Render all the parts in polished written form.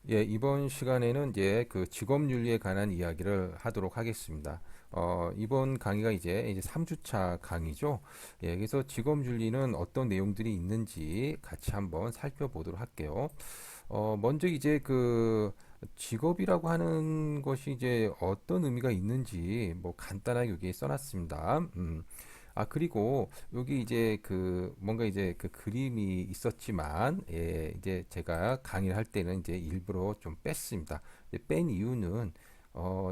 예, 이번 시간에는 이제 그 직업윤리에 관한 이야기를 하도록 하겠습니다. 이번 강의가 이제 3주차 강의죠. 예, 그래서 직업윤리는 어떤 내용들이 있는지 같이 한번 살펴보도록 할게요. 먼저 이제 그 직업이라고 하는 것이 이제 어떤 의미가 있는지 뭐 간단하게 여기 써놨습니다. 그리고 여기 이제 그 뭔가 이제 그 그림이 있었지만, 예, 이제 제가 강의를 할 때는 이제 일부러 좀 뺐습니다. 이제 뺀 이유는,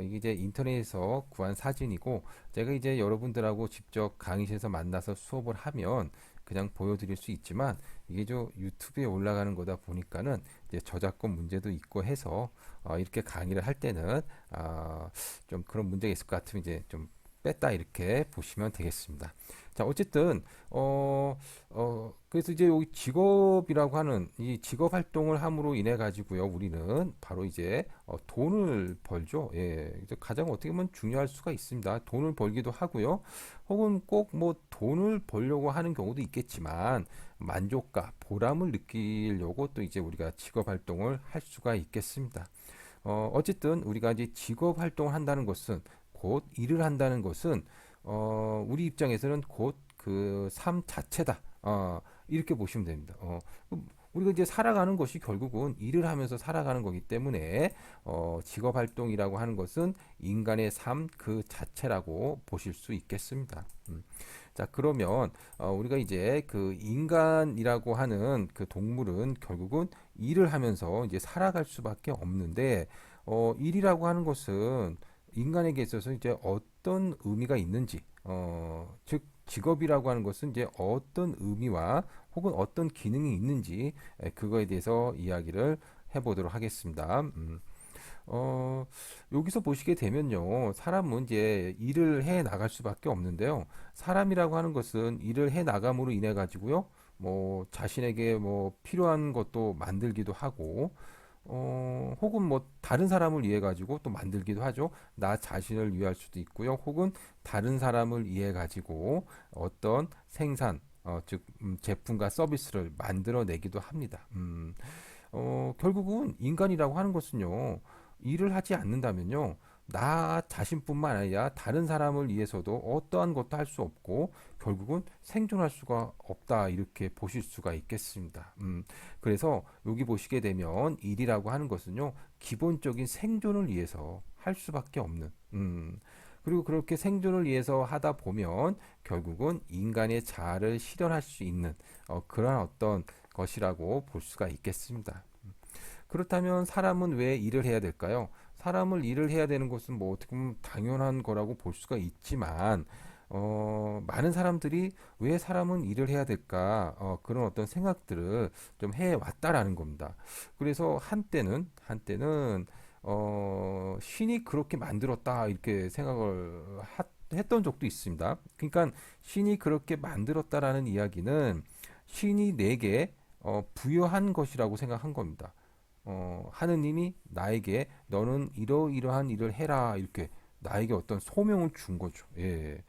이게 이제 인터넷에서 구한 사진이고, 제가 이제 여러분들하고 직접 강의실에서 만나서 수업을 하면 그냥 보여드릴 수 있지만, 이게 저 유튜브에 올라가는 거다 보니까는 이제 저작권 문제도 있고 해서, 이렇게 강의를 할 때는, 좀 그런 문제가 있을 것 같으면 이제 좀 뺐다 이렇게 보시면 되겠습니다. 자, 어쨌든 그래서 이제 여기 직업이라고 하는 이 직업 활동을 함으로 인해 가지고요, 우리는 바로 이제 돈을 벌죠. 예, 이제 가장 어떻게 보면 중요할 수가 있습니다. 돈을 벌기도 하고요, 혹은 꼭 뭐 돈을 벌려고 하는 경우도 있겠지만 만족감, 보람을 느끼려고 또 이제 우리가 직업 활동을 할 수가 있겠습니다. 어쨌든 우리가 이제 직업 활동을 한다는 것은 곧 일을 한다는 것은 우리 입장에서는 곧 그 삶 자체다. 이렇게 보시면 됩니다. 우리가 이제 살아가는 것이 결국은 일을 하면서 살아가는 거기 때문에 직업 활동이라고 하는 것은 인간의 삶 그 자체라고 보실 수 있겠습니다. 자, 그러면 우리가 이제 그 인간이라고 하는 그 동물은 결국은 일을 하면서 이제 살아갈 수밖에 없는데, 일이라고 하는 것은 인간에게 있어서 이제 어떤 의미가 있는지, 즉 직업이라고 하는 것은 이제 어떤 의미와 혹은 어떤 기능이 있는지, 그거에 대해서 이야기를 해보도록 하겠습니다. 어, 여기서 보시게 되면요, 사람은 이제 일을 해 나갈 수밖에 없는데요. 사람이라고 하는 것은 일을 해 나감으로 인해 가지고요, 뭐 자신에게 뭐 필요한 것도 만들기도 하고, 혹은 뭐 다른 사람을 위해 가지고 또 만들기도 하죠. 나 자신을 위할 수도 있고요. 혹은 다른 사람을 위해 가지고 어떤 생산, 즉 제품과 서비스를 만들어내기도 합니다. 결국은 인간이라고 하는 것은요, 일을 하지 않는다면요, 나 자신뿐만 아니라 다른 사람을 위해서도 어떠한 것도 할 수 없고, 결국은 생존할 수가 없다, 이렇게 보실 수가 있겠습니다. 그래서 여기 보시게 되면 일이라고 하는 것은요, 기본적인 생존을 위해서 할 수밖에 없는, 그리고 그렇게 생존을 위해서 하다 보면 결국은 인간의 자아를 실현할 수 있는 그러한 어떤 것이라고 볼 수가 있겠습니다. 그렇다면 사람은 왜 일을 해야 될까요? 사람을 일을 해야 되는 것은 뭐 어떻게 보면 당연한 거라고 볼 수가 있지만, 많은 사람들이 왜 사람은 일을 해야 될까? 그런 어떤 생각들을 좀 해왔다라는 겁니다. 그래서 한때는, 신이 그렇게 만들었다, 이렇게 생각을 했던 적도 있습니다. 그러니까 신이 그렇게 만들었다라는 이야기는 신이 내게 부여한 것이라고 생각한 겁니다. 하느님이 나에게 너는 이러이러한 일을 해라, 이렇게 나에게 어떤 소명을 준 거죠. 예.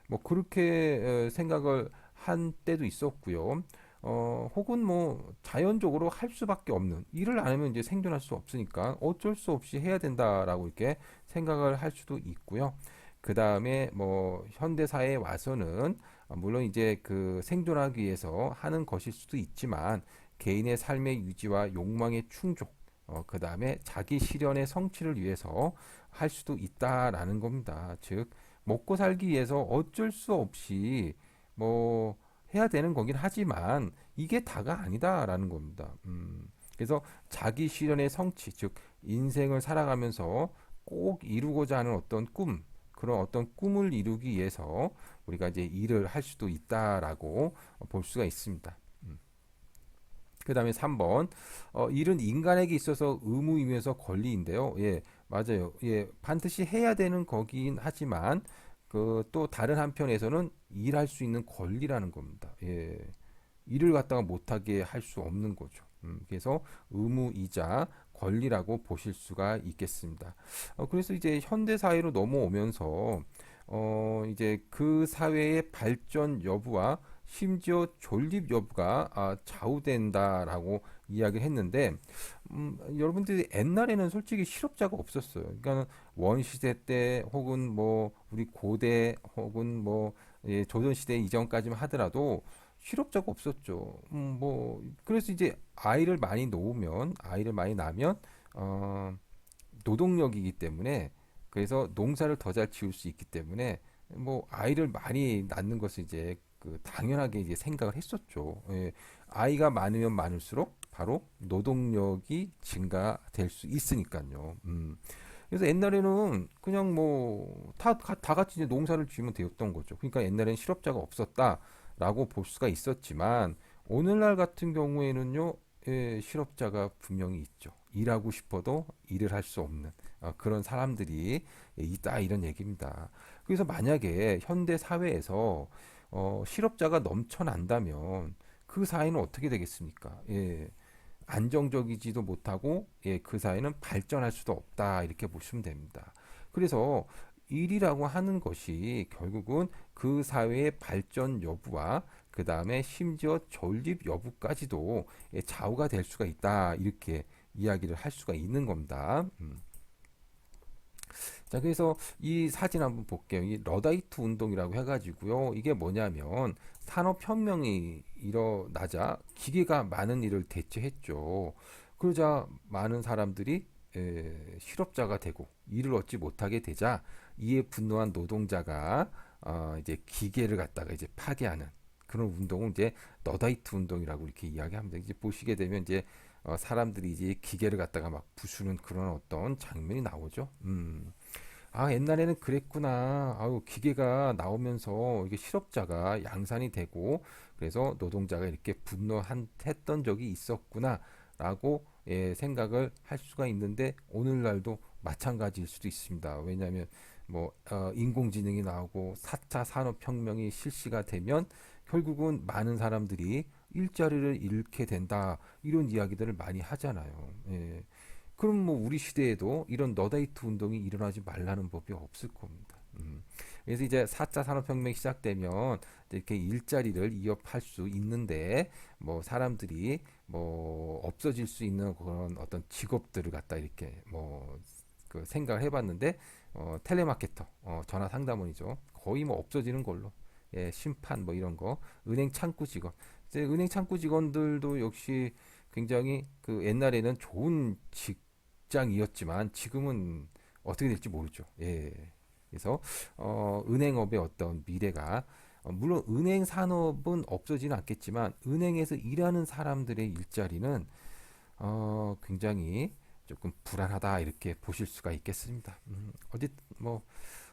뭐 그렇게 생각을 한 때도 있었고요. 혹은 뭐 자연적으로 할 수밖에 없는 일을 안 하면 이제 생존할 수 없으니까 어쩔 수 없이 해야 된다라고 이렇게 생각을 할 수도 있고요. 그 다음에 뭐 현대 사회에 와서는 물론 이제 그 생존하기 위해서 하는 것일 수도 있지만 개인의 삶의 유지와 욕망의 충족, 그 다음에 자기 실현의 성취를 위해서 할 수도 있다라는 겁니다. 즉 먹고 살기 위해서 어쩔 수 없이 뭐 해야 되는 거긴 하지만 이게 다가 아니다라는 겁니다. 그래서 자기 실현의 성취, 즉 인생을 살아가면서 꼭 이루고자 하는 어떤 꿈, 그런 어떤 꿈을 이루기 위해서 우리가 이제 일을 할 수도 있다라고 볼 수가 있습니다. 그 다음에 3번, 일은 인간에게 있어서 의무이면서 권리인데요. 예, 맞아요. 예, 반드시 해야 되는 거긴 하지만, 그 또 다른 한편에서는 일할 수 있는 권리라는 겁니다. 예, 일을 갖다가 못하게 할 수 없는 거죠. 그래서 의무이자 권리라고 보실 수가 있겠습니다. 그래서 이제 현대 사회로 넘어오면서 이제 그 사회의 발전 여부와 심지어 존립 여부가 좌우된다라고 이야기를 했는데, 여러분들이 옛날에는 솔직히 실업자가 없었어요. 그러니까 원시대 때 혹은 뭐 우리 고대 혹은 뭐 조선시대 이전까지만 하더라도 실업자가 없었죠. 뭐 그래서 이제 아이를 많이 낳으면 어, 노동력이기 때문에, 그래서 농사를 더 잘 지을 수 있기 때문에 뭐 아이를 많이 낳는 것을 이제 그 당연하게 이제 생각을 했었죠. 예, 아이가 많으면 많을수록 바로 노동력이 증가될 수 있으니까요. 그래서 옛날에는 그냥 뭐 다 같이 이제 농사를 지으면 되었던 거죠. 그러니까 옛날에는 실업자가 없었다라고 볼 수가 있었지만, 오늘날 같은 경우에는요, 실업자가 분명히 있죠. 일하고 싶어도 일을 할 수 없는 그런 사람들이 있다, 이런 얘기입니다. 그래서 만약에 현대 사회에서 실업자가 넘쳐난다면 그 사회는 어떻게 되겠습니까? 안정적이지도 못하고, 그 사회는 발전할 수도 없다, 이렇게 보시면 됩니다. 그래서 일이라고 하는 것이 결국은 그 사회의 발전 여부와 그 다음에 심지어 존립 여부까지도 좌우가 될 수가 있다, 이렇게 이야기를 할 수가 있는 겁니다. 자, 그래서 이 사진 한번 볼게요. 이 러다이트 운동이라고 해가지고요. 이게 뭐냐면 산업혁명이 일어나자 기계가 많은 일을 대체했죠. 그러자 많은 사람들이 실업자가 되고 일을 얻지 못하게 되자, 이에 분노한 노동자가 이제 기계를 갖다가 이제 파괴하는 그런 운동을 이제 러다이트 운동이라고 이렇게 이야기합니다. 이제 보시게 되면 이제 사람들이 이제 기계를 갖다가 막 부수는 그런 어떤 장면이 나오죠. 옛날에는 그랬구나. 아유, 기계가 나오면서 이게 실업자가 양산이 되고, 그래서 노동자가 이렇게 분노했던 적이 있었구나라고 생각을 할 수가 있는데, 오늘날도 마찬가지일 수도 있습니다. 왜냐하면 뭐 인공지능이 나오고 4차 산업혁명이 실시가 되면 결국은 많은 사람들이 일자리를 잃게 된다, 이런 이야기들을 많이 하잖아요. 그럼 뭐 우리 시대에도 이런 너다이트 운동이 일어나지 말라는 법이 없을 겁니다. 그래서 이제 4차 산업혁명이 시작되면 이렇게 일자리를 이어갈 수 있는데, 뭐 사람들이 뭐 없어질 수 있는 그런 어떤 직업들을 갖다 이렇게 뭐 그 생각을 해봤는데, 텔레마케터, 전화 상담원이죠. 거의 뭐 없어지는 걸로. 심판 뭐 이런 거, 은행 창구 직원. 이제 은행 창구 직원들도 역시 굉장히 그 옛날에는 좋은 직장이었지만 지금은 어떻게 될지 모르죠. 그래서 은행업의 어떤 미래가, 물론 은행 산업은 없어지는 않겠지만 은행에서 일하는 사람들의 일자리는 굉장히 조금 불안하다, 이렇게 보실 수가 있겠습니다. 어디 뭐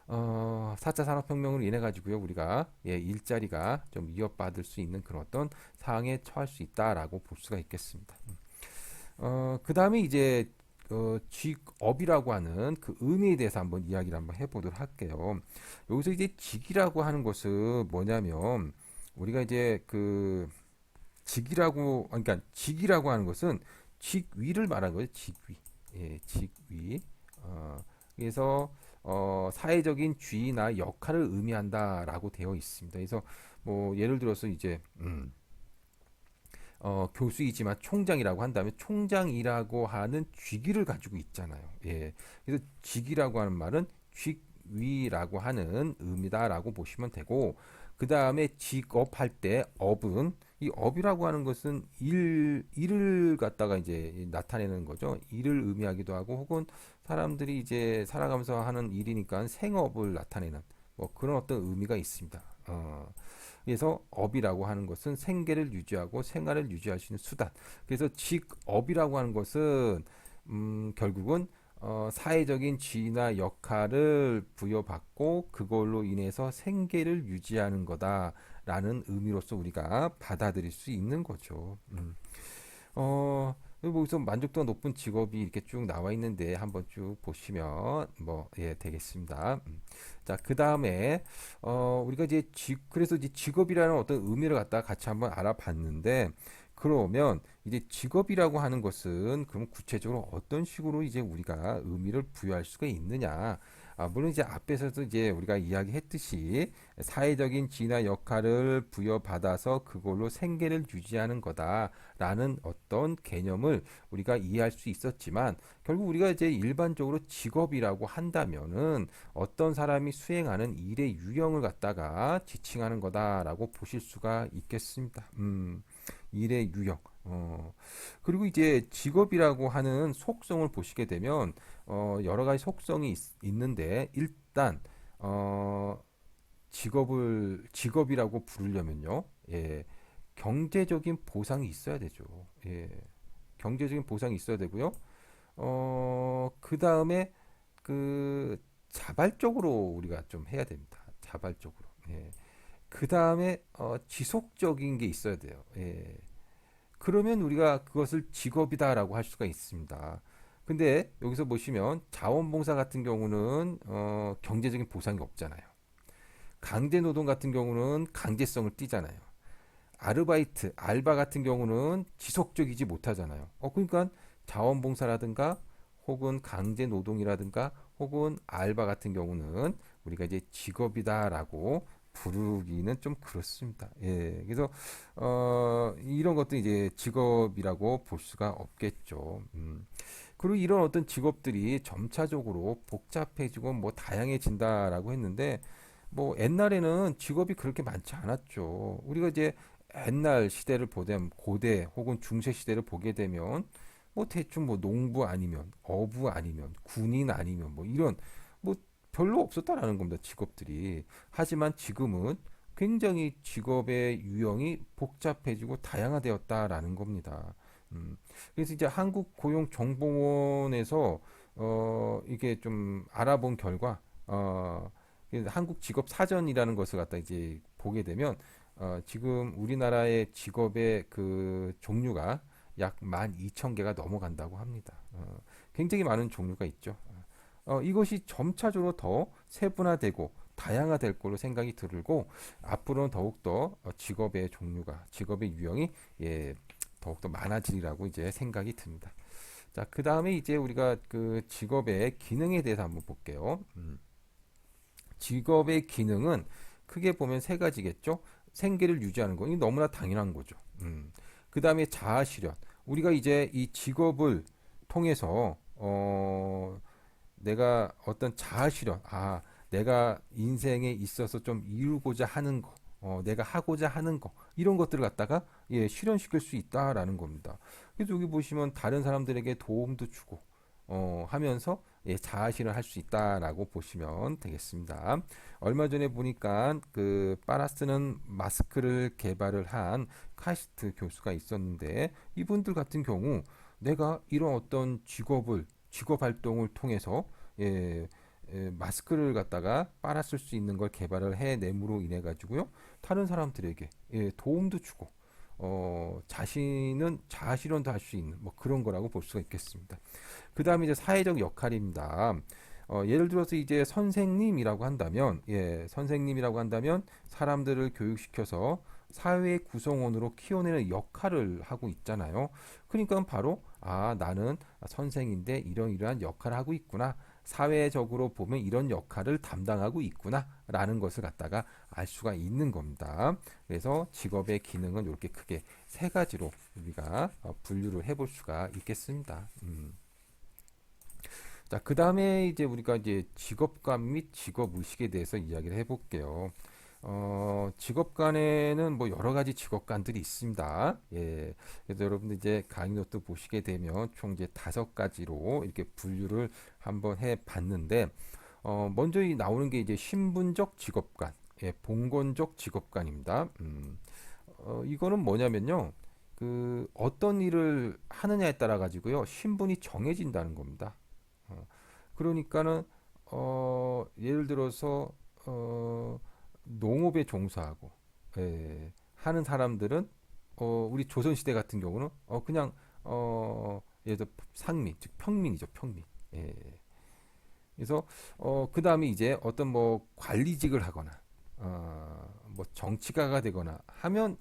4차 산업혁명으로 인해 가지고요, 우리가 일자리가 좀 위협받을 수 있는 그런 어떤 상황에 처할 수 있다라고 볼 수가 있겠습니다. 그 다음에 이제 직업이라고 하는 그 의미에 대해서 한번 이야기를 한번 해보도록 할게요. 여기서 이제 직이라고 하는 것은 뭐냐면, 우리가 이제 그 그러니까 직이라고 하는 것은 직위를 말하는 거예요. 직위. 직위. 그래서 사회적인 지위나 역할을 의미한다라고 되어 있습니다. 그래서 뭐 예를 들어서 이제 교수이지만 총장이라고 한다면 총장이라고 하는 직위를 가지고 있잖아요. 그래서 직이라고 하는 말은 직위라고 하는 의미다라고 보시면 되고, 그 다음에 직업할 때 업은, 이 업이라고 하는 것은 일을 갖다가 이제 나타내는 거죠. 일을 의미하기도 하고, 혹은 사람들이 이제 살아가면서 하는 일이니까 생업을 나타내는 뭐 그런 어떤 의미가 있습니다. 그래서 업이라고 하는 것은 생계를 유지하고 생활을 유지할 수 있는 수단. 그래서 직업이라고 하는 것은 결국은 사회적인 지위나 역할을 부여받고 그걸로 인해서 생계를 유지하는 거다라는 의미로서 우리가 받아들일 수 있는 거죠. 여기 보기서 만족도가 높은 직업이 이렇게 쭉 나와 있는데 한번 쭉 보시면 뭐 되겠습니다. 자, 그 다음에 우리가 이제 그래서 이제 직업이라는 어떤 의미를 갖다가 같이 한번 알아봤는데, 그러면 이제 직업이라고 하는 것은 그럼 구체적으로 어떤 식으로 이제 우리가 의미를 부여할 수가 있느냐? 물론 이제 앞에서도 이제 우리가 이야기했듯이 사회적인 지위나 역할을 부여받아서 그걸로 생계를 유지하는 거다라는 어떤 개념을 우리가 이해할 수 있었지만 결국 우리가 이제 일반적으로 직업이라고 한다면은 어떤 사람이 수행하는 일의 유형을 갖다가 지칭하는 거다라고 보실 수가 있겠습니다. 일의 유형. 그리고 이제 직업이라고 하는 속성을 보시게 되면 여러 가지 속성이 있는데 일단 어, 직업이라고 부르려면요, 예, 경제적인 보상이 있어야 되죠. 예, 경제적인 보상이 있어야 되고요. 그 다음에 그 자발적으로 우리가 좀 해야 됩니다. 자발적으로. 예. 그 다음에 지속적인 게 있어야 돼요. 예. 그러면 우리가 그것을 직업이다라고 할 수가 있습니다. 근데 여기서 보시면 자원봉사 같은 경우는 경제적인 보상이 없잖아요. 강제노동 같은 경우는 강제성을 띠잖아요. 아르바이트, 알바 같은 경우는 지속적이지 못하잖아요. 그러니까 자원봉사라든가 혹은 강제노동이라든가 혹은 알바 같은 경우는 우리가 이제 직업이다라고 부르기는 좀 그렇습니다. 예, 그래서 이런 것도 이제 직업이라고 볼 수가 없겠죠. 그리고 이런 어떤 직업들이 점차적으로 복잡해지고 뭐 다양해진다라고 했는데 뭐 옛날에는 직업이 그렇게 많지 않았죠. 우리가 이제 옛날 시대를 보면 고대 혹은 중세 시대를 보게 되면 뭐 대충 뭐 농부 아니면 어부 아니면 군인 아니면 뭐 이런 뭐 별로 없었다라는 겁니다. 직업들이. 하지만 지금은 굉장히 직업의 유형이 복잡해지고 다양화되었다라는 겁니다. 그래서 이제 한국고용정보원에서 이게 좀 알아본 결과 한국 직업 사전이라는 것을 갖다 이제 보게 되면 지금 우리나라의 직업의 그 종류가 약 12,000개가 넘어간다고 합니다. 굉장히 많은 종류가 있죠. 이것이 점차적으로 더 세분화되고 다양화될 걸로 생각이 들고 앞으로는 더욱더 직업의 종류가 직업의 유형이 예, 더욱더 많아지리라고 이제 생각이 듭니다. 자, 그 다음에 이제 우리가 그 직업의 기능에 대해서 한번 볼게요. 직업의 기능은 크게 보면 세 가지겠죠. 생계를 유지하는 거, 이게 너무나 당연한 거죠. 그 다음에 자아실현. 우리가 이제 이 직업을 통해서 내가 어떤 자아실현, 내가 인생에 있어서 좀 이루고자 하는 거, 내가 하고자 하는 거, 이런 것들을 갖다가 예, 실현시킬 수 있다라는 겁니다. 그래서 여기 보시면 다른 사람들에게 도움도 주고, 하면서 예, 자아실현을 할 수 있다라고 보시면 되겠습니다. 얼마 전에 보니까 그 빨아 쓰는 마스크를 개발을 한 카시트 교수가 있었는데 이분들 같은 경우 내가 이런 어떤 직업 활동을 통해서 예, 마스크를 갖다가 빨아 쓸 수 있는 걸 개발을 해냄으로 인해 가지고요 다른 사람들에게 예, 도움도 주고 자신은 자아실현도 할 수 있는 뭐 그런 거라고 볼 수가 있겠습니다. 그 다음에 이제 사회적 역할입니다. 예를 들어서 이제 선생님이라고 한다면, 예, 선생님이라고 한다면 사람들을 교육시켜서 사회 구성원으로 키워내는 역할을 하고 있잖아요. 그러니까 바로 나는 선생인데 이러이러한 역할을 하고 있구나. 사회적으로 보면 이런 역할을 담당하고 있구나라는 것을 갖다가 알 수가 있는 겁니다. 그래서 직업의 기능은 이렇게 크게 세 가지로 우리가 분류를 해볼 수가 있겠습니다. 자, 그 다음에 이제 우리가 이제 직업관 및 직업 의식에 대해서 이야기를 해볼게요. 직업관에는 뭐 여러 가지 직업관들이 있습니다. 예. 그래서 여러분들 이제 강의 노트 보시게 되면 총 이제 5가지로 이렇게 분류를 한번 해 봤는데, 먼저 나오는 게 이제 신분적 직업관, 예, 봉건적 직업관입니다. 이거는 뭐냐면요. 그 어떤 일을 하느냐에 따라 가지고요. 신분이 정해진다는 겁니다. 그러니까는 예를 들어서 농업에 종사하고 하는 사람들은 우리 조선시대 같은 경우는 그냥 예를 들어 상민, 즉 평민이죠, 평민. 예. 그래서 그 다음에 이제 어떤 뭐 관리직을 하거나 뭐 정치가가 되거나 하면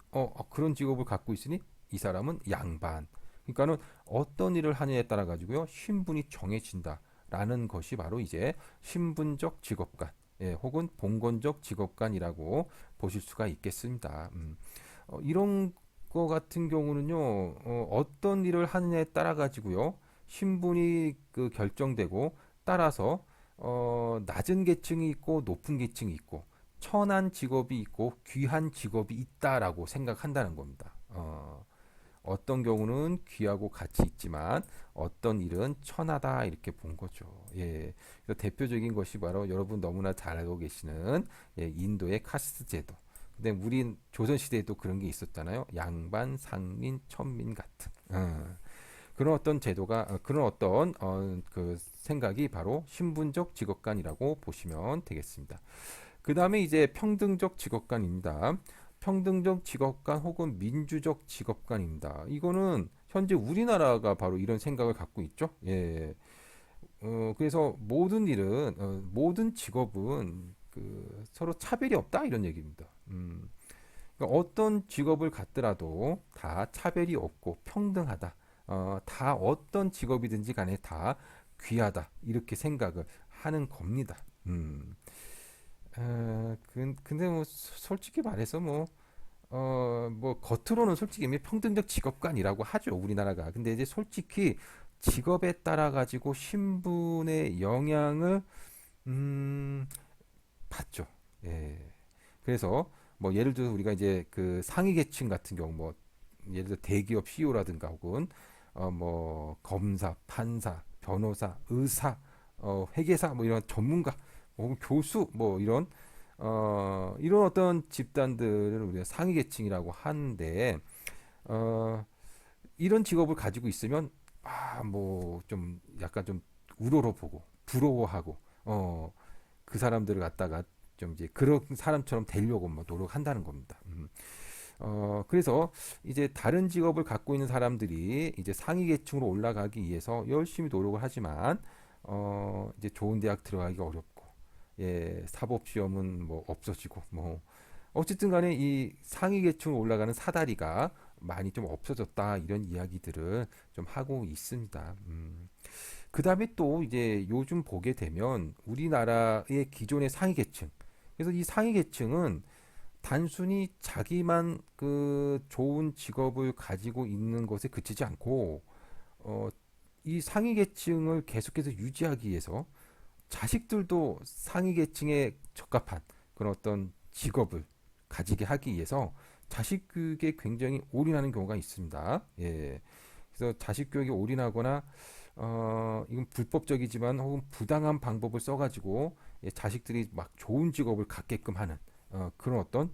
그런 직업을 갖고 있으니 이 사람은 양반. 그러니까는 어떤 일을 하느냐에 따라 가지고요 신분이 정해진다. 라는 것이 바로 이제 신분적 직업관, 혹은 봉건적 직업관이라고 보실 수가 있겠습니다. 이런 거 같은 경우는요, 어떤 일을 하느냐에 따라 가지고요, 신분이 그 결정되고, 따라서 낮은 계층이 있고 높은 계층이 있고 천한 직업이 있고 귀한 직업이 있다라고 생각한다는 겁니다. 어떤 경우는 귀하고 가치 있지만 어떤 일은 천하다 이렇게 본 거죠. 예. 그래서 대표적인 것이 바로 여러분 너무나 잘 알고 계시는 인도의 카스트 제도. 근데 우리 조선 시대에도 그런 게 있었잖아요. 양반, 상민, 천민 같은. 그런 어떤 제도가 그런 어떤 그 생각이 바로 신분적 직업관이라고 보시면 되겠습니다. 그 다음에 이제 평등적 직업관입니다. 평등적 직업관 혹은 민주적 직업관입니다. 이거는 현재 우리나라가 바로 이런 생각을 갖고 있죠. 예. 그래서 모든 일은 모든 직업은 그 서로 차별이 없다 이런 얘기입니다. 그러니까 어떤 직업을 갖더라도 다 차별이 없고 평등하다. 다 어떤 직업이든지 간에 다 귀하다. 이렇게 생각을 하는 겁니다. 근데 뭐 솔직히 말해서 뭐 겉으로는 솔직히 이미 평등적 직업관이라고 하죠, 우리나라가. 근데 이제 솔직히 직업에 따라 가지고 신분의 영향을 음, 받죠. 예. 그래서 뭐 예를 들어서 우리가 이제 그 상위 계층 같은 경우 뭐 예를 들어 대기업 CEO라든가 혹은 뭐 검사, 판사, 변호사, 의사, 회계사 뭐 이런 전문가, 혹은 교수 뭐 이런 어떤 집단들을 우리가 상위 계층이라고 하는데 어, 이런 직업을 가지고 있으면 뭐 좀 약간 좀 우러러보고 부러워하고 그 사람들을 갖다가 좀 이제 그런 사람처럼 되려고 뭐 노력한다는 겁니다. 그래서 이제 다른 직업을 갖고 있는 사람들이 이제 상위 계층으로 올라가기 위해서 열심히 노력을 하지만 이제 좋은 대학 들어가기가 어렵고, 사법 시험은 뭐 없어지고, 뭐 어쨌든 간에 이 상위 계층으로 올라가는 사다리가 많이 좀 없어졌다 이런 이야기들을 좀 하고 있습니다. 그 다음에 또 이제 요즘 보게 되면 우리나라의 기존의 상위 계층, 그래서 이 상위 계층은 단순히 자기만 그 좋은 직업을 가지고 있는 것에 그치지 않고 어, 이 상위 계층을 계속해서 유지하기 위해서 자식들도 상위 계층에 적합한 그런 어떤 직업을 가지게 하기 위해서 자식 교육에 굉장히 올인하는 경우가 있습니다. 예. 그래서 자식 교육에 올인하거나 이건 불법적이지만 혹은 부당한 방법을 써가지고 자식들이 막 좋은 직업을 갖게끔 하는 그런 어떤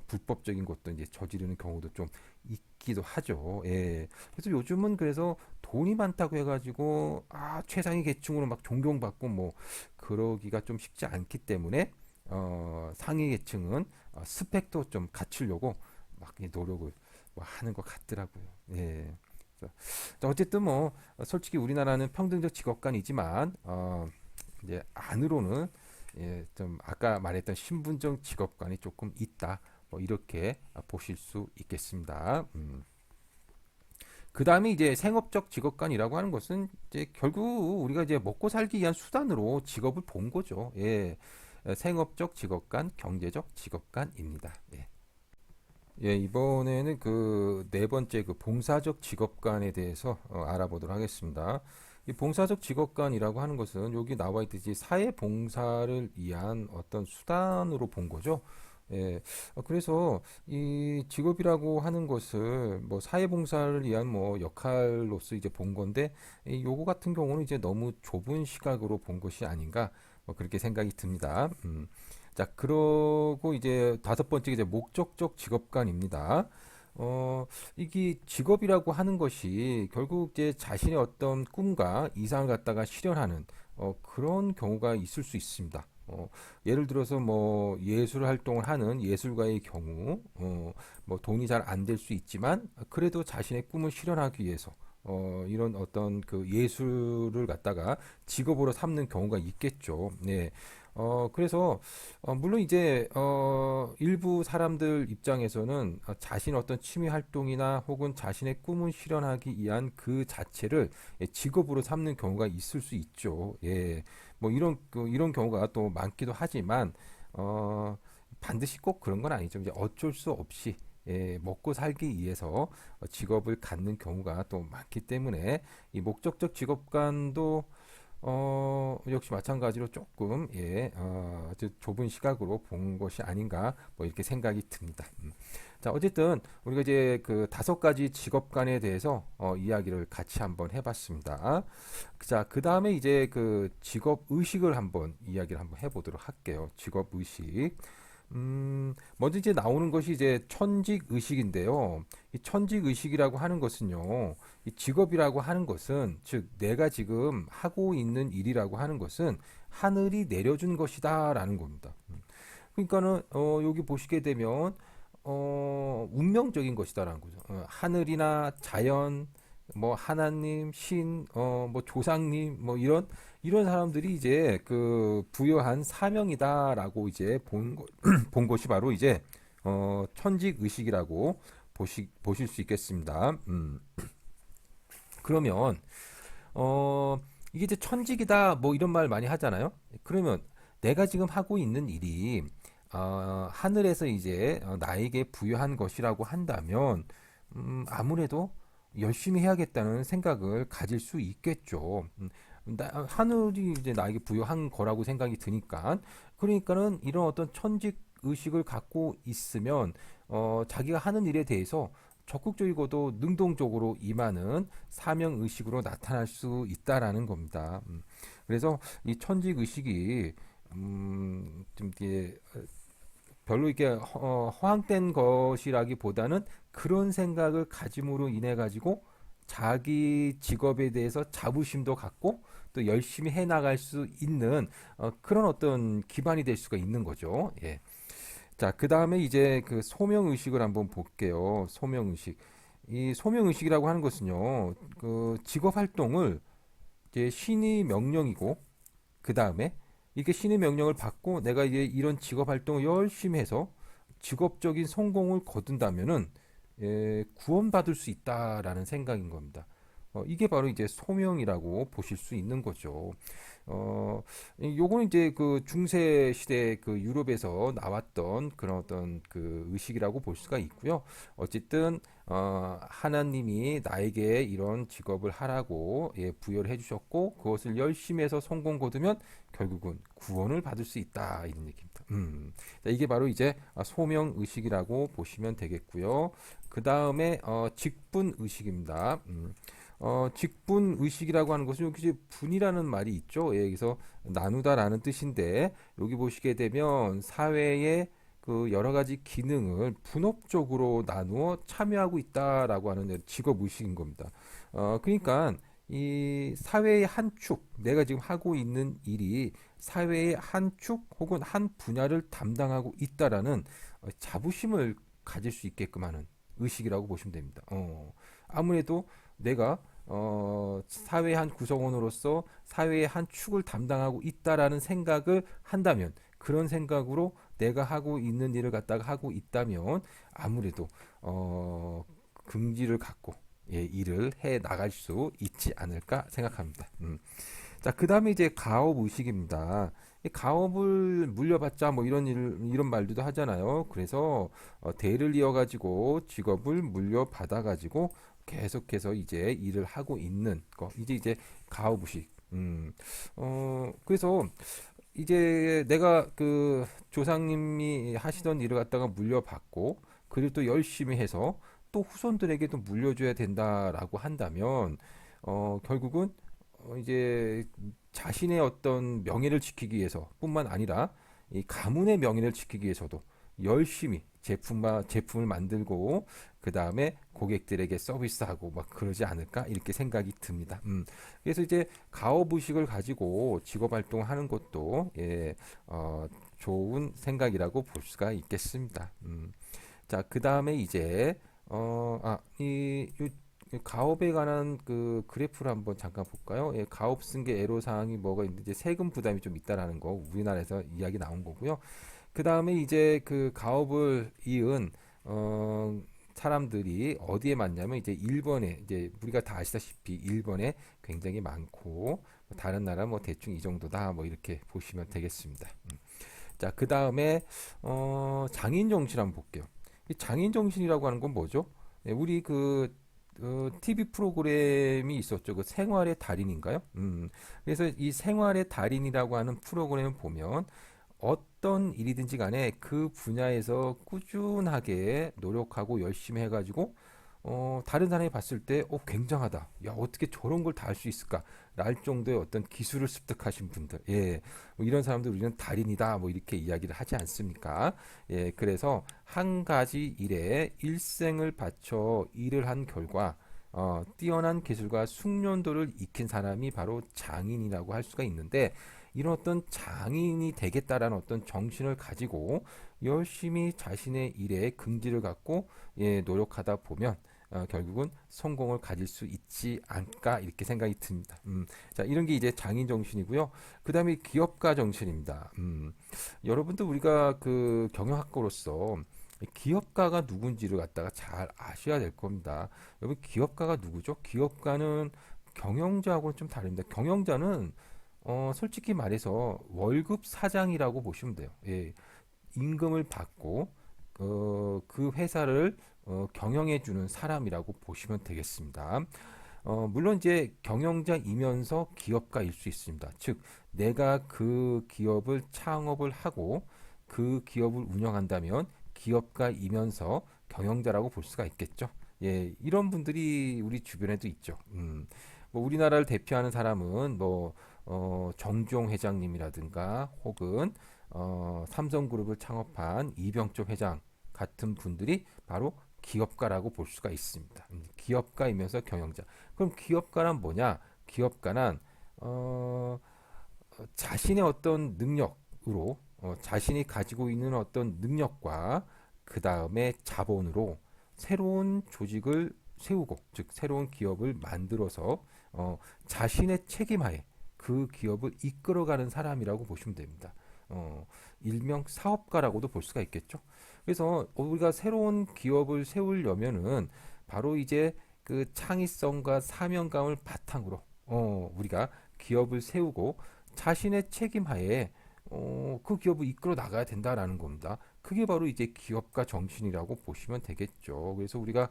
불법적인 것도 이제 저지르는 경우도 좀 있기도 하죠. 예. 그래서 요즘은 그래서 돈이 많다고 해가지고 최상위 계층으로 막 존경받고 뭐 그러기가 좀 쉽지 않기 때문에 상위 계층은 스펙도 좀 갖추려고 막 노력을 뭐 하는 것 같더라고요. 예. 그래서 어쨌든 뭐 솔직히 우리나라는 평등적 직업관이지만 이제 안으로는 좀 아까 말했던 신분적 직업관이 조금 있다. 뭐 이렇게 보실 수 있겠습니다. 그 다음에 이제 생업적 직업관이라고 하는 것은 이제 결국 우리가 이제 먹고 살기 위한 수단으로 직업을 본 거죠. 예. 생업적 직업관, 경제적 직업관입니다. 예. 예, 이번에는 그 네 번째 그 봉사적 직업관에 대해서 알아보도록 하겠습니다. 이 봉사적 직업관이라고 하는 것은 여기 나와 있듯이 사회 봉사를 위한 어떤 수단으로 본 거죠. 예, 그래서 이 직업이라고 하는 것을 뭐 사회 봉사를 위한 뭐 역할로서 이제 본 건데 요거 같은 경우는 이제 너무 좁은 시각으로 본 것이 아닌가 뭐 그렇게 생각이 듭니다. 자, 그러고 이제 다섯 번째 이제 목적적 직업관입니다. 이게 직업이라고 하는 것이 결국 이제 자신의 어떤 꿈과 이상을 갖다가 실현하는 그런 경우가 있을 수 있습니다. 예를 들어서 뭐 예술 활동을 하는 예술가의 경우, 뭐 돈이 잘 안 될 수 있지만 그래도 자신의 꿈을 실현하기 위해서 이런 어떤 그 예술을 갖다가 직업으로 삼는 경우가 있겠죠. 네. 그래서 물론 이제 일부 사람들 입장에서는 자신의 어떤 취미 활동이나 혹은 자신의 꿈을 실현하기 위한 그 자체를 예, 직업으로 삼는 경우가 있을 수 있죠. 예. 뭐 이런 경우가 또 많기도 하지만 어, 반드시 꼭 그런 건 아니죠. 이제 어쩔 수 없이 예, 먹고 살기 위해서 직업을 갖는 경우가 또 많기 때문에 이 목적적 직업관도 역시 마찬가지로 조금, 예, 아주 좁은 시각으로 본 것이 아닌가, 뭐 이렇게 생각이 듭니다. 자, 어쨌든 우리가 이제 그 5가지 직업관에 대해서 이야기를 같이 한번 해봤습니다. 자, 그 다음에 이제 그 직업 의식을 한번 이야기를 한번 해보도록 할게요. 직업 의식. 먼저 이제 나오는 것이 이제 천직 의식인데요. 이 천직 의식이라고 하는 것은요, 이 직업이라고 하는 것은, 즉, 내가 지금 하고 있는 일이라고 하는 것은 하늘이 내려준 것이다라는 겁니다. 그러니까는, 여기 보시게 되면, 운명적인 것이다라는 거죠. 하늘이나 자연, 뭐 하나님, 신, 뭐 조상님, 뭐 이런 사람들이 이제 그 부여한 사명이다라고 이제 본 것이 바로 이제 천직 의식이라고 보실 수 있겠습니다. 그러면 이게 이제 천직이다 뭐 이런 말 많이 하잖아요. 그러면 내가 지금 하고 있는 일이 하늘에서 이제 나에게 부여한 것이라고 한다면 아무래도 열심히 해야겠다는 생각을 가질 수 있겠죠. 하늘이 이제 나에게 부여한 거라고 생각이 드니까 그러니까는 이런 어떤 천직 의식을 갖고 있으면 자기가 하는 일에 대해서 적극적이고도 능동적으로 임하는 사명 의식으로 나타날 수 있다라는 겁니다. 그래서 이 천직 의식이 좀 이게 별로 이게 허황된 것이라기보다는 그런 생각을 가짐으로 인해 가지고 자기 직업에 대해서 자부심도 갖고 또 열심히 해 나갈 수 있는 그런 어떤 기반이 될 수가 있는 거죠. 예. 자, 그 다음에 이제 그 소명 의식을 한번 볼게요. 소명 의식. 이 소명 의식이라고 하는 것은요, 그 직업 활동을 이제 신의 명령이고 그 다음에 이렇게 신의 명령을 받고 내가 이제 이런 직업 활동을 열심히 해서 직업적인 성공을 거둔다면은 구원받을 수 있다라는 생각인 겁니다. 이게 바로 이제 소명이라고 보실 수 있는 거죠. 요거는 이제 그 중세 시대 그 유럽에서 나왔던 그런 어떤 그 의식이라고 볼 수가 있고요. 어쨌든 하나님이 나에게 이런 직업을 하라고 예, 부여를 해주셨고 그것을 열심히 해서 성공 거두면 결국은 구원을 받을 수 있다 이런 얘기입니다. 자, 이게 바로 이제 소명 의식이라고 보시면 되겠고요. 그 다음에 직분 의식입니다. 직분 의식이라고 하는 것은 여기 이제 분이라는 말이 있죠. 예, 여기서 나누다라는 뜻인데 여기 보시게 되면 사회의 그 여러 가지 기능을 분업적으로 나누어 참여하고 있다라고 하는 직업 의식인 겁니다. 그러니까 이 사회의 한 축, 내가 지금 하고 있는 일이 사회의 한 축 혹은 한 분야를 담당하고 있다라는 자부심을 가질 수 있게끔 하는 의식이라고 보시면 됩니다. 아무래도 내가 사회의 한 구성원으로서 사회의 한 축을 담당하고 있다라는 생각을 한다면 그런 생각으로 내가 하고 있는 일을 갖다가 하고 있다면 아무래도 긍지를 갖고 예, 일을 해 나갈 수 있지 않을까 생각합니다. 자, 그 다음에 이제 가업 의식입니다. 이 가업을 물려받자 뭐 이런 말들도 하잖아요. 그래서 대를 이어가지고 직업을 물려받아가지고 계속해서 이제 일을 하고 있는 거. 이제 가업 의식. 그래서 이제 내가 그 조상님이 하시던 일을 갖다가 물려받고 그리고 또 열심히 해서 또 후손들에게도 물려줘야 된다라고 한다면 결국은 이제 자신의 어떤 명예를 지키기 위해서 뿐만 아니라 이 가문의 명예를 지키기 위해서도 열심히 제품을 만들고 그 다음에 고객들에게 서비스하고 막 그러지 않을까 이렇게 생각이 듭니다. 그래서 이제 가업 의식을 가지고 직업 활동하는 것도 예, 좋은 생각이라고 볼 수가 있겠습니다. 자, 그 다음에 이제 가업에 관한 그 그래프를 한번 잠깐 볼까요? 예, 가업 승계 애로사항이 뭐가 있는데 이제 세금 부담이 좀 있다라는 거 우리나라에서 이야기 나온 거고요. 그 다음에 이제 그 가업을 이은 어, 사람들이 어디에 많냐면 이제 일본에 이제 우리가 다 아시다시피 일본에 굉장히 많고 뭐 다른 나라 뭐 대충 이 정도다 뭐 이렇게 보시면 되겠습니다. 자, 그 다음에 장인 정신 한번 볼게요. 이 장인 정신이라고 하는 건 뭐죠? 예, 우리 TV 프로그램이 있었죠. 그 생활의 달인인가요? 그래서 이 생활의 달인이라고 하는 프로그램을 보면 어떤 일이든지 간에 그 분야에서 꾸준하게 노력하고 열심히 해가지고 다른 사람이 봤을 때 굉장하다. 야, 어떻게 저런 걸 다 할 수 있을까? 랄 정도의 어떤 기술을 습득하신 분들. 예. 뭐 이런 사람들 우리는 달인이다. 뭐 이렇게 이야기를 하지 않습니까? 예. 그래서 한 가지 일에 일생을 바쳐 일을 한 결과 뛰어난 기술과 숙련도를 익힌 사람이 바로 장인이라고 할 수가 있는데 이런 어떤 장인이 되겠다라는 어떤 정신을 가지고 열심히 자신의 일에 긍지를 갖고 예, 노력하다 보면 결국은 성공을 가질 수 있지 않을까 이렇게 생각이 듭니다. 자, 이런 게 이제 장인 정신이고요. 그 다음에 기업가 정신입니다. 여러분들 우리가 그 경영학과로서 기업가가 누군지를 갖다가 잘 아셔야 될 겁니다. 여러분 기업가가 누구죠? 기업가는 경영자하고는 좀 다릅니다. 경영자는 솔직히 말해서 월급 사장이라고 보시면 돼요. 예, 임금을 받고 그 회사를 경영해주는 사람이라고 보시면 되겠습니다. 물론 이제 경영자이면서 기업가일 수 있습니다. 즉, 내가 그 기업을 창업을 하고 그 기업을 운영한다면 기업가이면서 경영자라고 볼 수가 있겠죠. 예, 이런 분들이 우리 주변에도 있죠. 뭐 우리나라를 대표하는 사람은 뭐 정종 회장님이라든가 혹은 삼성그룹을 창업한 이병조 회장 같은 분들이 바로 기업가라고 볼 수가 있습니다. 기업가이면서 경영자. 그럼 기업가란 뭐냐? 기업가는 자신의 어떤 능력으로 자신이 가지고 있는 어떤 능력과 그 다음에 자본으로 새로운 조직을 세우고 즉 새로운 기업을 만들어서 자신의 책임하에 그 기업을 이끌어가는 사람이라고 보시면 됩니다. 일명 사업가라고도 볼 수가 있겠죠. 그래서 우리가 새로운 기업을 세우려면은 바로 이제 그 창의성과 사명감을 바탕으로 우리가 기업을 세우고 자신의 책임하에 그 기업을 이끌어 나가야 된다라는 겁니다. 그게 바로 이제 기업가 정신이라고 보시면 되겠죠. 그래서 우리가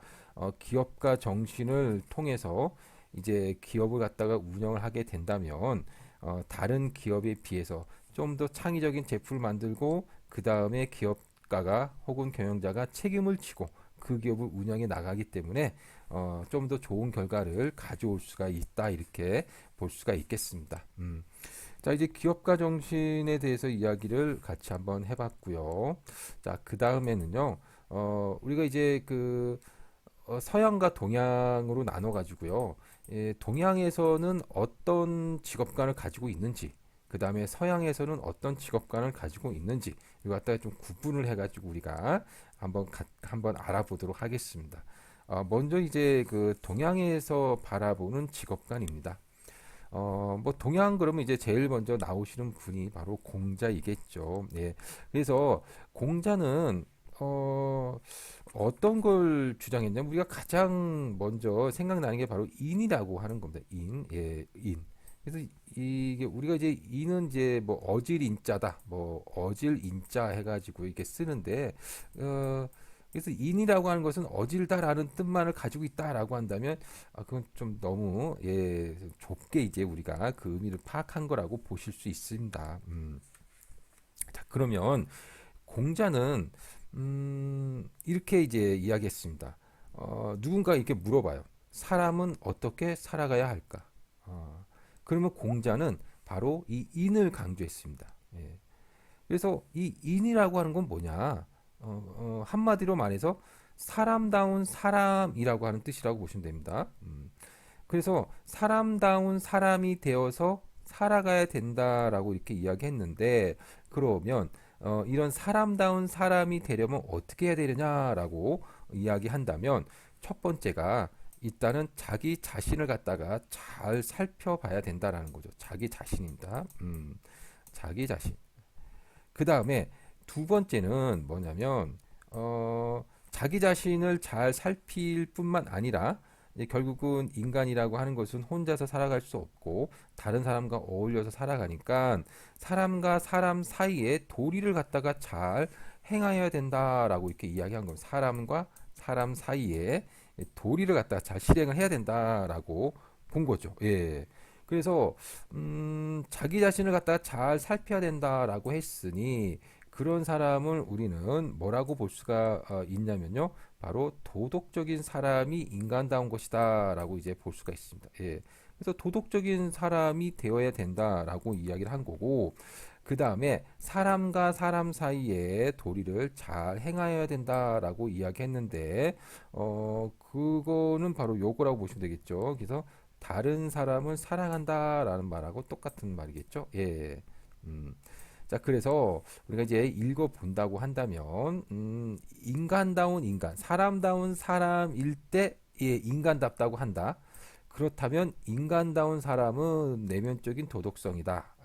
기업가 정신을 통해서 이제 기업을 갖다가 운영을 하게 된다면 다른 기업에 비해서 좀 더 창의적인 제품을 만들고 그 다음에 기업가가 혹은 경영자가 책임을 지고 그 기업을 운영해 나가기 때문에 좀 더 좋은 결과를 가져올 수가 있다 이렇게 볼 수가 있겠습니다. 자, 이제 기업가 정신에 대해서 이야기를 같이 한번 해봤고요. 자, 그 다음에는요, 우리가 이제 서양과 동양으로 나눠가지고요. 예, 동양에서는 어떤 직업관을 가지고 있는지, 그 다음에 서양에서는 어떤 직업관을 가지고 있는지, 이거 갖다가 좀 구분을 해가지고 우리가 한번 알아보도록 하겠습니다. 먼저 이제 그 동양에서 바라보는 직업관입니다. 뭐 동양 그러면 이제 제일 먼저 나오시는 분이 바로 공자이겠죠. 예. 그래서 공자는 어떤 걸 주장했냐면 우리가 가장 먼저 생각나는 게 바로 인이라고 하는 겁니다. 인, 예, 인. 그래서 이게 우리가 이제 인은 이제 뭐 어질 인자다, 뭐 어질 인자 해가지고 이렇게 쓰는데 어, 그래서 인이라고 하는 것은 어질다라는 뜻만을 가지고 있다라고 한다면 그건 좀 너무 예, 좁게 이제 우리가 그 의미를 파악한 거라고 보실 수 있습니다. 자, 그러면 공자는 이렇게 이제 이야기했습니다. 누군가 이렇게 물어봐요. 사람은 어떻게 살아가야 할까? 그러면 공자는 바로 이 인을 강조했습니다. 예. 그래서 이 인이라고 하는 건 뭐냐? 한마디로 말해서 사람다운 사람이라고 하는 뜻이라고 보시면 됩니다. 그래서 사람다운 사람이 되어서 살아가야 된다라고 이렇게 이야기했는데 그러면 이런 사람다운 사람이 되려면 어떻게 해야 되느냐라고 이야기한다면 첫 번째가 일단은 자기 자신을 갖다가 잘 살펴봐야 된다라는 거죠. 자기 자신입니다. 자기 자신. 그 다음에 두 번째는 뭐냐면 자기 자신을 잘 살필 뿐만 아니라 이제 결국은 인간이라고 하는 것은 혼자서 살아갈 수 없고 다른 사람과 어울려서 살아가니까 사람과 사람 사이에 도리를 갖다가 잘 행하여야 된다라고 이렇게 이야기한 겁니다. 사람과 사람 사이에 도리를 갖다가 잘 실행을 해야 된다라고 본 거죠. 예. 그래서 자기 자신을 갖다가 잘 살펴야 된다라고 했으니 그런 사람을 우리는 뭐라고 볼 수가 있냐면요. 바로 도덕적인 사람이 인간다운 것이다라고 이제 볼 수가 있습니다. 예. 그래서 도덕적인 사람이 되어야 된다라고 이야기를 한 거고, 그 다음에 사람과 사람 사이에 도리를 잘 행하여야 된다라고 이야기했는데, 그거는 바로 요거라고 보시면 되겠죠. 그래서 다른 사람을 사랑한다라는 말하고 똑같은 말이겠죠. 예. 음. 자, 그래서 우리가 이제 읽어본다고 한다면, 인간다운 인간, 사람다운 사람일 때, 예, 인간답다고 한다. 그렇다면 인간다운 사람은 내면적인 도덕성이다.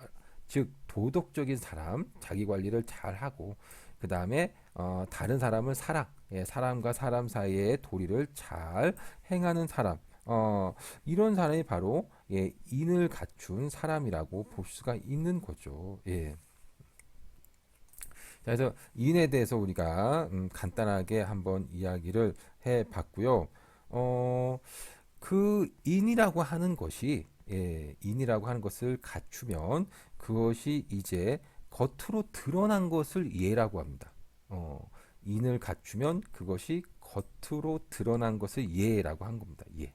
즉, 도덕적인 사람, 자기 관리를 잘 하고, 그 다음에 다른 사람을 사랑, 예, 사람과 사람 사이의 도리를 잘 행하는 사람. 이런 사람이 바로 예, 인을 갖춘 사람이라고 볼 수가 있는 거죠. 예. 자, 그래서 인에 대해서 우리가 간단하게 한번 이야기를 해 봤고요. 어, 그 인이라고 하는 것이 예, 인이라고 하는 것을 갖추면 그것이 이제 겉으로 드러난 것을 예라고 합니다. 인을 갖추면 그것이 겉으로 드러난 것을 예라고 한 겁니다. 예.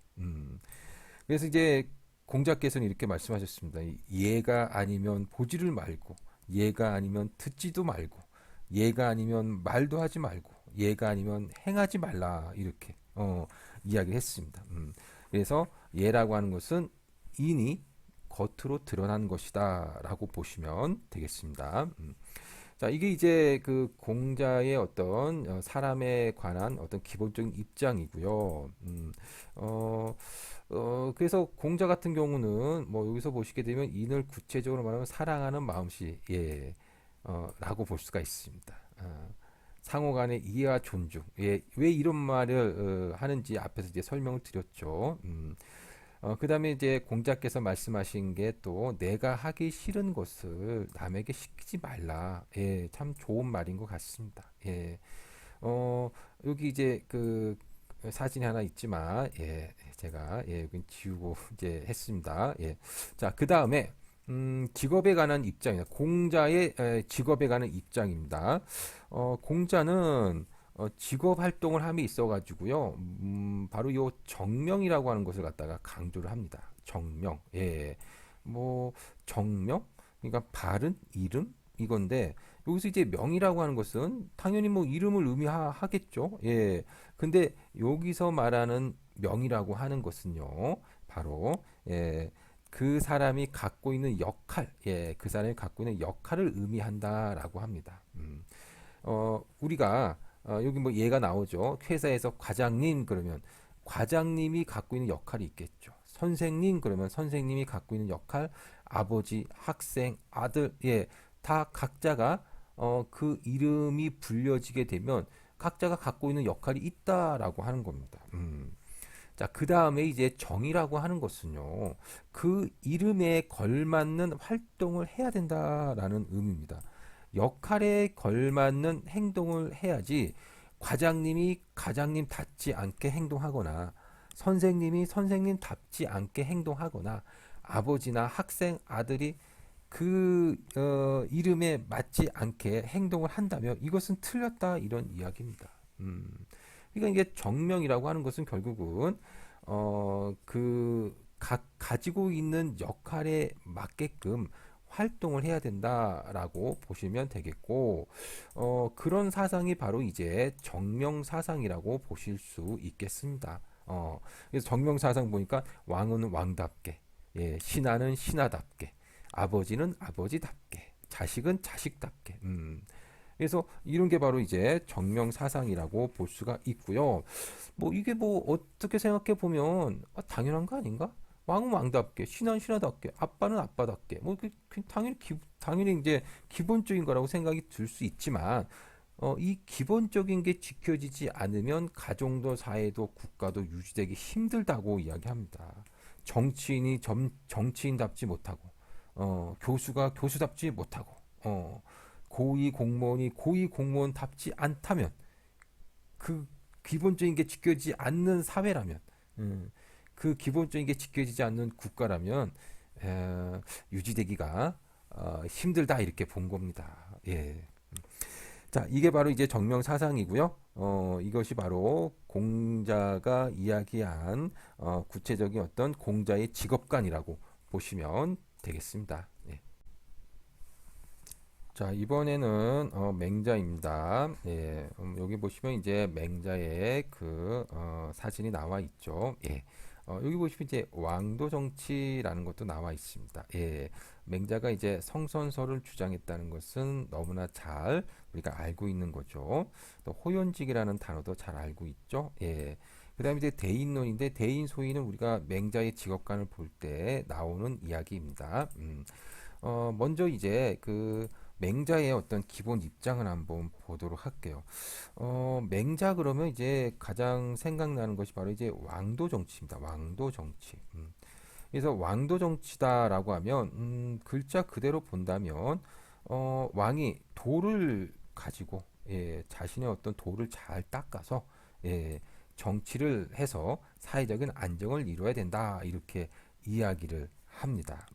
그래서 이제 공자께서는 이렇게 말씀하셨습니다. 예가 아니면 보지를 말고, 예가 아니면 듣지도 말고, 예가 아니면 말도 하지 말고, 예가 아니면 행하지 말라 이렇게 이야기를 했습니다. 그래서 예라고 하는 것은 인이 겉으로 드러난 것이다라고 보시면 되겠습니다. 자, 이게 이제 그 공자의 어떤 사람에 관한 어떤 기본적인 입장이고요. 어, 그래서 공자 같은 경우는 뭐 여기서 보시게 되면 인을 구체적으로 말하면 사랑하는 마음씨, 예, 라고 볼 수가 있습니다. 상호 간의 이해와 존중. 예, 왜 이런 말을 하는지 앞에서 이제 설명을 드렸죠. 그 다음에 이제 공자께서 말씀하신 게 또 내가 하기 싫은 것을 남에게 시키지 말라. 예, 참 좋은 말인 것 같습니다. 예, 여기 이제 그 사진이 하나 있지만, 예, 제가 예, 여기 지우고 이제 했습니다. 예, 자, 그 다음에 직업에 관한 입장입니다. 공자의 직업에 관한 입장입니다. 공자는 직업 활동을 함에 있어 가지고요. 바로 요 정명이라고 하는 것을 갖다가 강조를 합니다. 정명. 예. 뭐 정명? 그러니까 바른 이름 이건데 여기서 이제 명이라고 하는 것은 당연히 뭐 이름을 의미하겠죠. 예. 근데 여기서 말하는 명이라고 하는 것은요. 바로 예. 그 사람이 갖고 있는 역할, 예, 그 사람이 갖고 있는 역할을 의미한다라고 합니다. 우리가 여기 뭐 예가 나오죠. 회사에서 과장님 그러면 과장님이 갖고 있는 역할이 있겠죠. 선생님 그러면 선생님이 갖고 있는 역할, 아버지, 학생, 아들, 예, 다 각자가 그 이름이 불려지게 되면 각자가 갖고 있는 역할이 있다라고 하는 겁니다. 자, 그 다음에 이제 정의라고 하는 것은요, 그 이름에 걸맞는 활동을 해야 된다라는 의미입니다. 역할에 걸맞는 행동을 해야지 과장님이 과장님답지 않게 행동하거나 선생님이 선생님답지 않게 행동하거나 아버지나 학생 아들이 그 이름에 맞지 않게 행동을 한다면 이것은 틀렸다 이런 이야기입니다. 그러니까 이게 정명이라고 하는 것은 결국은 그 가지고 있는 역할에 맞게끔 활동을 해야 된다라고 보시면 되겠고, 그런 사상이 바로 이제 정명 사상이라고 보실 수 있겠습니다. 그래서 정명 사상 보니까 왕은 왕답게, 예, 신하는 신하답게, 아버지는 아버지답게, 자식은 자식답게. 그래서 이런 게 바로 이제 정명사상이라고 볼 수가 있고요. 뭐 이게 뭐 어떻게 생각해 보면 당연한 거 아닌가? 왕은 왕답게, 신하는 신하답게, 아빠는 아빠답게, 뭐 당연히 당연히 이제 기본적인 거라고 생각이 들 수 있지만 이 기본적인 게 지켜지지 않으면 가정도 사회도 국가도 유지되기 힘들다고 이야기합니다. 정치인답지 못하고, 교수가 교수답지 못하고, 고위 공무원이 고위 공무원답지 않다면 그 기본적인 게 지켜지지 않는 사회라면, 그 기본적인 게 지켜지지 않는 국가라면 유지되기가 힘들다 이렇게 본 겁니다. 예. 자, 이게 바로 이제 정명사상이고요. 이것이 바로 공자가 이야기한 구체적인 어떤 공자의 직업관이라고 보시면 되겠습니다. 예. 자, 이번에는 맹자입니다. 예, 여기 보시면 이제 맹자의 그 사진이 나와 있죠. 예. 여기 보시면 이제 왕도 정치라는 것도 나와 있습니다. 예. 맹자가 이제 성선설을 주장했다는 것은 너무나 잘 우리가 알고 있는 거죠. 또 호연직이라는 단어도 잘 알고 있죠. 예. 그다음에 이제 대인론인데 대인소인은 우리가 맹자의 직업관을 볼 때 나오는 이야기입니다. 먼저 이제 그 맹자의 어떤 기본 입장을 한번 보도록 할게요. 맹자 그러면 이제 가장 생각나는 것이 바로 이제 왕도 정치입니다. 왕도 정치. 그래서 왕도 정치다라고 하면 글자 그대로 본다면 왕이 돌을 가지고 자신의 어떤 돌을 잘 닦아서 정치를 해서 사회적인 안정을 이루어야 된다 이렇게 이야기를 합니다.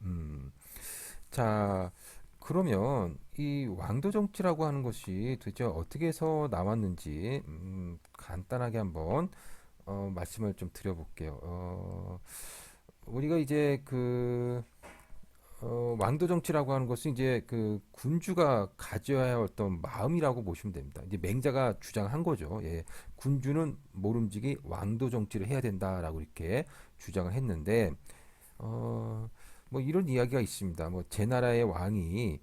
자, 그러면 이 왕도 정치라고 하는 것이 도대체 어떻게 해서 나왔는지 간단하게 한번 말씀을 좀 드려볼게요. 우리가 이제 그 왕도 정치라고 하는 것은 이제 그 군주가 가져야 할 어떤 마음이라고 보시면 됩니다. 이제 맹자가 주장한 거죠. 예, 군주는 모름지기 왕도 정치를 해야 된다라고 이렇게 주장을 했는데 뭐 이런 이야기가 있습니다. 뭐 제 나라의 왕이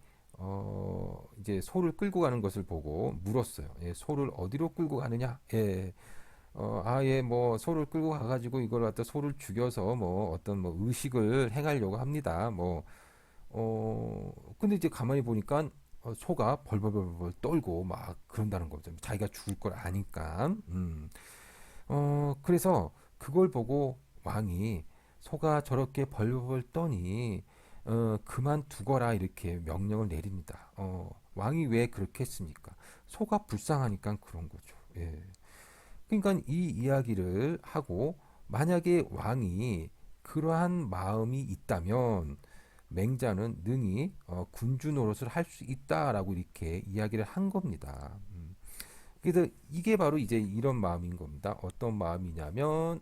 이제 소를 끌고 가는 것을 보고 물었어요. 예, 소를 어디로 끌고 가느냐? 예, 예, 뭐 소를 끌고 가가지고 이걸 갖다 소를 죽여서 뭐 어떤 뭐 의식을 행하려고 합니다. 뭐 근데 이제 가만히 보니까 소가 벌벌벌벌 떨고 막 그런다는 거죠. 자기가 죽을 걸 아니까. 그래서 그걸 보고 왕이 소가 저렇게 벌벌 떠니 그만 두거라 이렇게 명령을 내립니다. 왕이 왜 그렇게 했습니까? 소가 불쌍하니까 그런 거죠. 예. 그러니까 이 이야기를 하고 만약에 왕이 그러한 마음이 있다면 맹자는 능히 군주 노릇을 할 수 있다라고 이렇게 이야기를 한 겁니다. 그래서 이게 바로 이제 이런 마음인 겁니다. 어떤 마음이냐면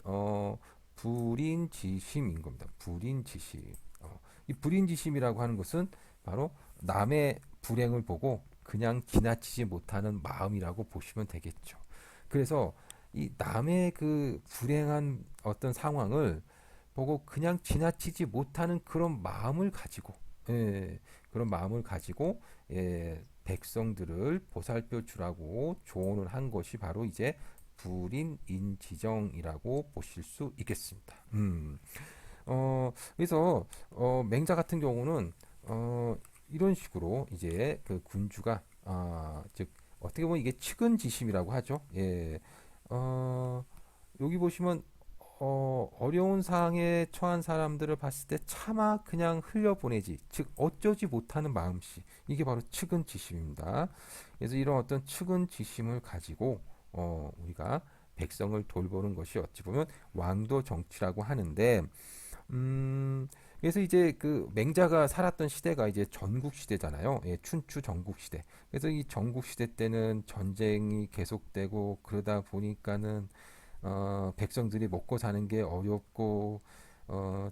불인지심인 겁니다. 불인지심. 이 불인지심이라고 하는 것은 바로 남의 불행을 보고 그냥 지나치지 못하는 마음이라고 보시면 되겠죠. 그래서 이 남의 그 불행한 어떤 상황을 보고 그냥 지나치지 못하는 그런 마음을 가지고 그런 마음을 가지고 백성들을 보살펴 주라고 조언을 한 것이 바로 이제 불인인지정이라고 보실 수 있겠습니다. 그래서 맹자 같은 경우는 이런 식으로 이제 그 군주가 즉 어떻게 보면 이게 측은지심이라고 하죠. 예. 여기 보시면 어려운 상황에 처한 사람들을 봤을 때 차마 그냥 흘려보내지, 즉 어쩌지 못하는 마음씨, 이게 바로 측은지심입니다. 그래서 이런 어떤 측은지심을 가지고 우리가 백성을 돌보는 것이 어찌 보면 왕도 정치라고 하는데, 그래서 이제 그 맹자가 살았던 시대가 이제 전국 시대잖아요. 예, 춘추 전국 시대. 그래서 이 전국 시대 때는 전쟁이 계속되고 그러다 보니까는 백성들이 먹고 사는 게 어렵고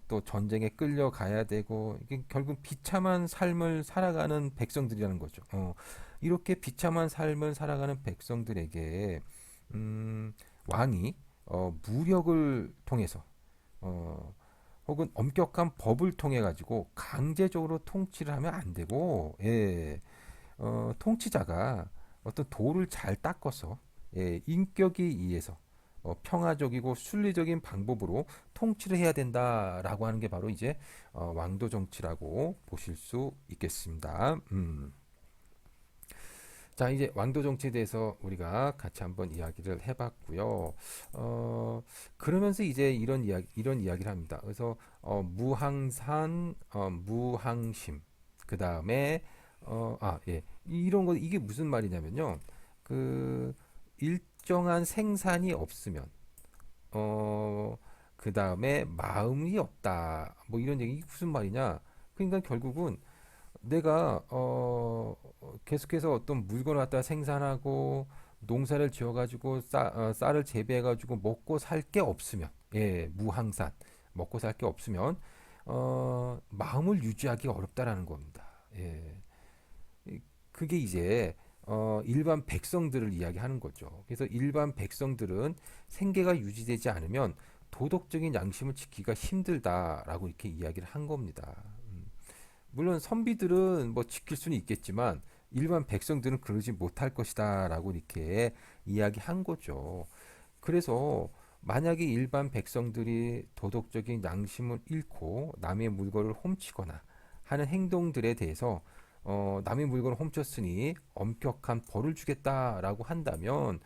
또 전쟁에 끌려가야 되고 이게 결국 비참한 삶을 살아가는 백성들이라는 거죠. 이렇게 비참한 삶을 살아가는 백성들에게 왕이 무력을 통해서 어, 혹은 엄격한 법을 통해 가지고 강제적으로 통치를 하면 안 되고, 통치자가 어떤 도를 잘 닦아서 인격에 의해서 평화적이고 순리적인 방법으로 통치를 해야 된다라고 하는 게 바로 이제 왕도 정치라고 보실 수 있겠습니다. 자, 이제 왕도 정치에 대해서 우리가 같이 한번 이야기를 해봤고요. 그러면서 이제 이런 이야기를 합니다. 그래서 무항산, 무항심, 그 다음에 예, 이런 거 이게 무슨 말이냐면요. 그 일정한 생산이 없으면, 어, 그 다음에 마음이 없다. 뭐 이런 얘기 이게 무슨 말이냐? 그러니까 결국은 내가 계속해서 어떤 물건을 갖다 생산하고 농사를 지어가지고 쌀을 재배해가지고 먹고 살 게 없으면 무항산 먹고 살 게 없으면 마음을 유지하기가 어렵다라는 겁니다. 예. 그게 이제 일반 백성들을 이야기하는 거죠. 그래서 일반 백성들은 생계가 유지되지 않으면 도덕적인 양심을 지키기가 힘들다라고 이렇게 이야기를 한 겁니다. 물론 선비들은 뭐 지킬 수는 있겠지만 일반 백성들은 그러지 못할 것이다라고 이렇게 이야기한 거죠. 그래서 만약에 일반 백성들이 도덕적인 양심을 잃고 남의 물건을 훔치거나 하는 행동들에 대해서 남의 물건을 훔쳤으니 엄격한 벌을 주겠다라고 한다면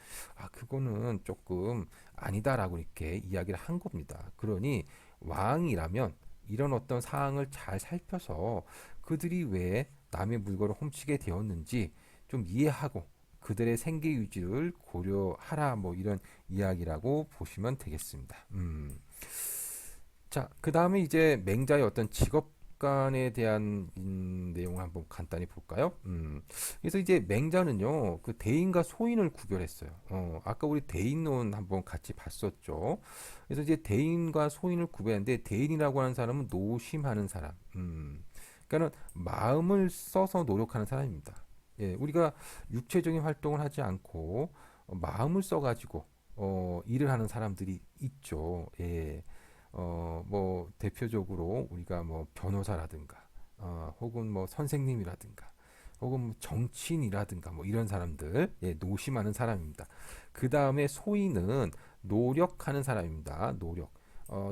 그거는 조금 아니다라고 이렇게 이야기를 한 겁니다. 그러니 왕이라면 이런 어떤 사항을 잘 살펴서 그들이 왜 남의 물건을 훔치게 되었는지 좀 이해하고 그들의 생계 유지를 고려하라 뭐 이런 이야기라고 보시면 되겠습니다. 자, 그 다음에 이제 맹자의 어떤 직업관에 대한 내용을 한번 간단히 볼까요? 그래서 이제 맹자는요, 그 대인과 소인을 구별했어요. 아까 우리 대인론 한번 같이 봤었죠. 그래서 이제 대인과 소인을 구별했는데 대인이라고 하는 사람은 노심하는 사람. 그러니까는 마음을 써서 노력하는 사람입니다. 예, 우리가 육체적인 활동을 하지 않고 마음을 써가지고 일을 하는 사람들이 있죠. 예. 뭐 대표적으로 우리가 뭐 변호사라든가 혹은 뭐 선생님이라든가 혹은 뭐 정치인이라든가 뭐 이런 사람들 노심하는 사람입니다. 그 다음에 소인은 노력하는 사람입니다.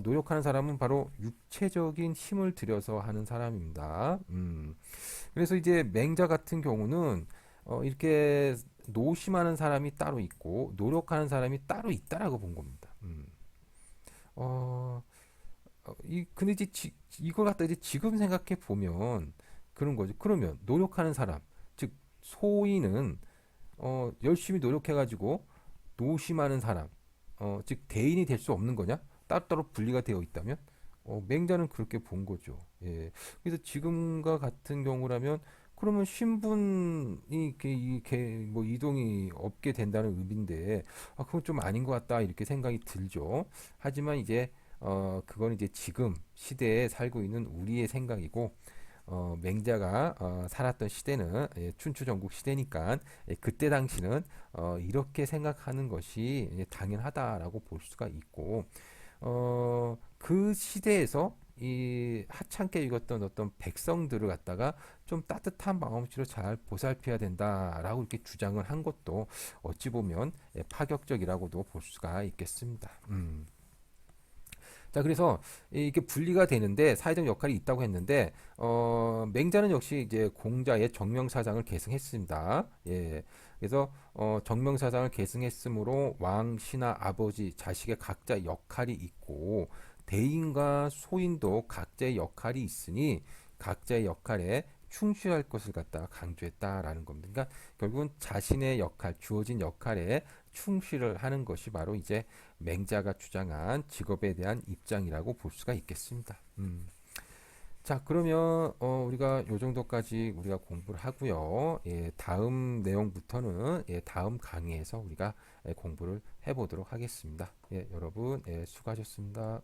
노력하는 사람은 바로 육체적인 힘을 들여서 하는 사람입니다. 그래서 이제 맹자 같은 경우는 이렇게 노심하는 사람이 따로 있고 노력하는 사람이 따로 있다라고 본 겁니다. 어, 근데 이제 이걸 갖다 이제 지금 생각해 보면 그런 거죠. 그러면 노력하는 사람, 즉 소인은 열심히 노력해가지고 노심하는 사람, 즉 대인이 될 수 없는 거냐? 따로따로 분리가 되어 있다면? 맹자는 그렇게 본 거죠. 예. 그래서 지금과 같은 경우라면 그러면 신분이 뭐 이동이 없게 된다는 의미인데 그건 좀 아닌 것 같다 이렇게 생각이 들죠. 하지만 이제 그건 이제 지금 시대에 살고 있는 우리의 생각이고 맹자가 살았던 시대는 춘추 전국 시대니까 그때 당시는 이렇게 생각하는 것이 당연하다라고 볼 수가 있고 그 시대에서 이 하찮게 읽었던 어떤 백성들을 갖다가 좀 따뜻한 마음씨로 잘 보살펴야 된다라고 이렇게 주장을 한 것도 어찌 보면 파격적이라고도 볼 수가 있겠습니다. 자, 그래서 이게 분리가 되는데 사회적 역할이 있다고 했는데 맹자는 역시 이제 공자의 정명사상을 계승했습니다. 예. 그래서 정명사상을 계승했으므로 왕, 신하, 아버지, 자식의 각자 역할이 있고 대인과 소인도 각자의 역할이 있으니 각자의 역할에 충실할 것을 갖다가 강조했다라는 겁니다. 그러니까 결국은 자신의 역할, 주어진 역할에 충실을 하는 것이 바로 이제 맹자가 주장한 직업에 대한 입장이라고 볼 수가 있겠습니다. 자, 그러면 우리가 요 정도까지 우리가 공부를 하고요. 예, 다음 내용부터는 다음 강의에서 우리가 공부를 해보도록 하겠습니다. 예, 여러분 수고하셨습니다.